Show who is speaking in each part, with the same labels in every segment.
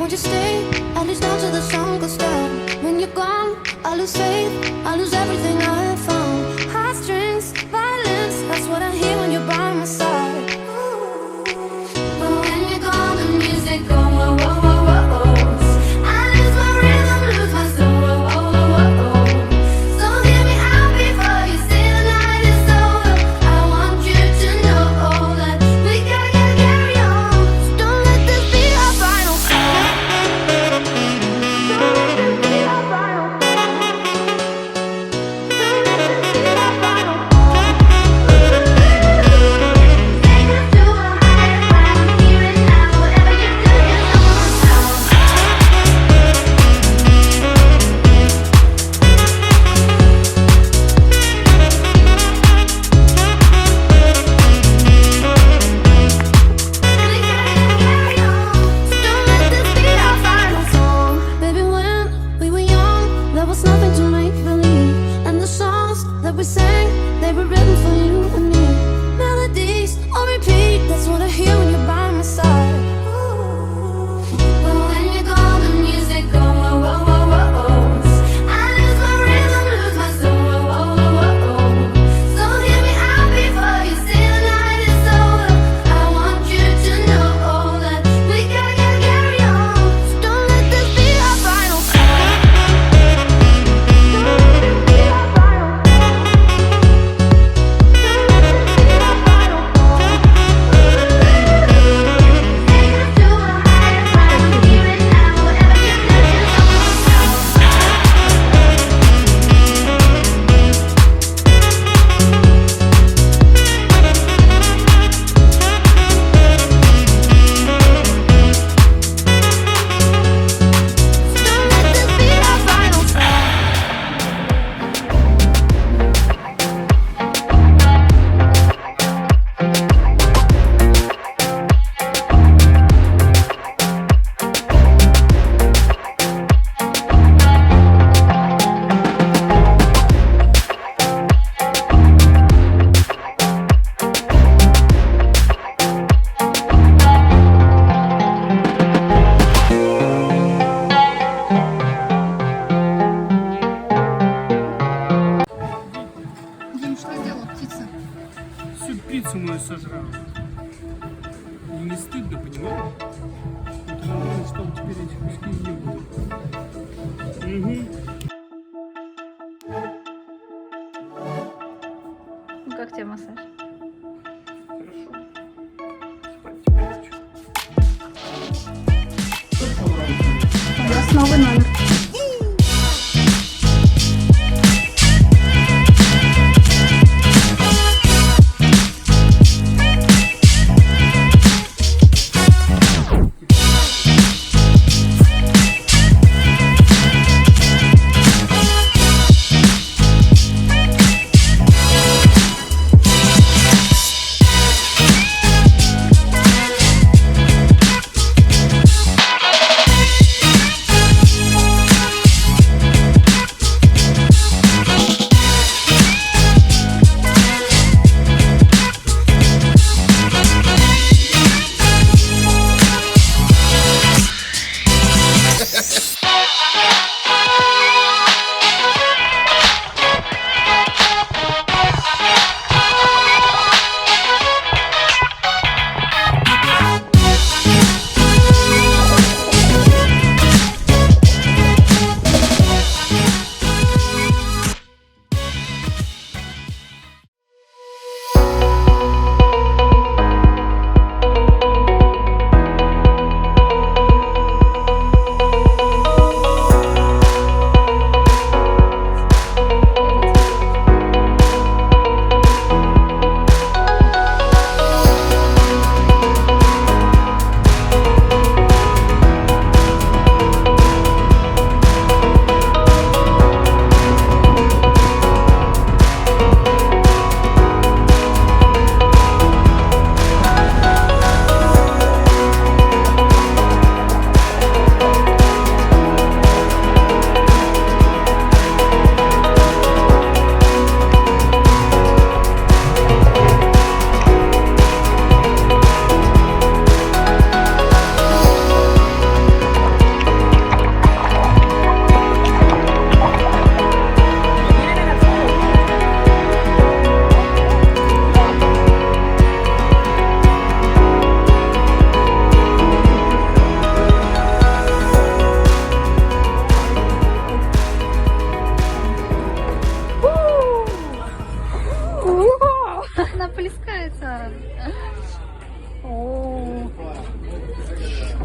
Speaker 1: won't you stay? At least down to the sun goes down. When you're gone, I lose faith, I lose everything I have found. Heartstrings, violence, that's what I hear when you're by my side. But when you're gone, the music goes whoa, whoa, whoa, whoa, whoa. I lose my rhythm, lose my soul, whoa, whoa, whoa, whoa. So hear me out before you say the night is over. I want you to know that we gotta carry on. So don't let this be our final song. Don't let this be our final song. Don't let this be our final song. Take us to a higher ground, here and now. Whatever you do, you know I'm down. Baby, when we were young, there was nothing to make believe. And the songs that we sang, they were written for you and me. Melodies on repeat, that's what I hear when you're by my side. But when you're gone, the music goes whoa, whoa, whoa, whoa, whoa. I lose my rhythm, lose my soul, whoa, whoa, whoa, whoa, whoa. So hear me out before you say the night is over. I want you to know that we gotta carry on. So don't let this be our final song. Don't let this be our final song. Don't let this be our final song. Take us to a higher ground, here and now. Whatever you do, you know I'm down. Don't let this be our final song.
Speaker 2: Дим, что сделала птица?
Speaker 3: Всю пиццу мою сожрал. И не стыдно, понимаешь? Вот я думаю, что он теперь эти куски не будет.
Speaker 2: Ну как тебе массаж?
Speaker 3: Хорошо. Спать теперь хочу.
Speaker 2: У нас новый номер. она плескается. О,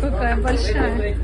Speaker 2: какая большая.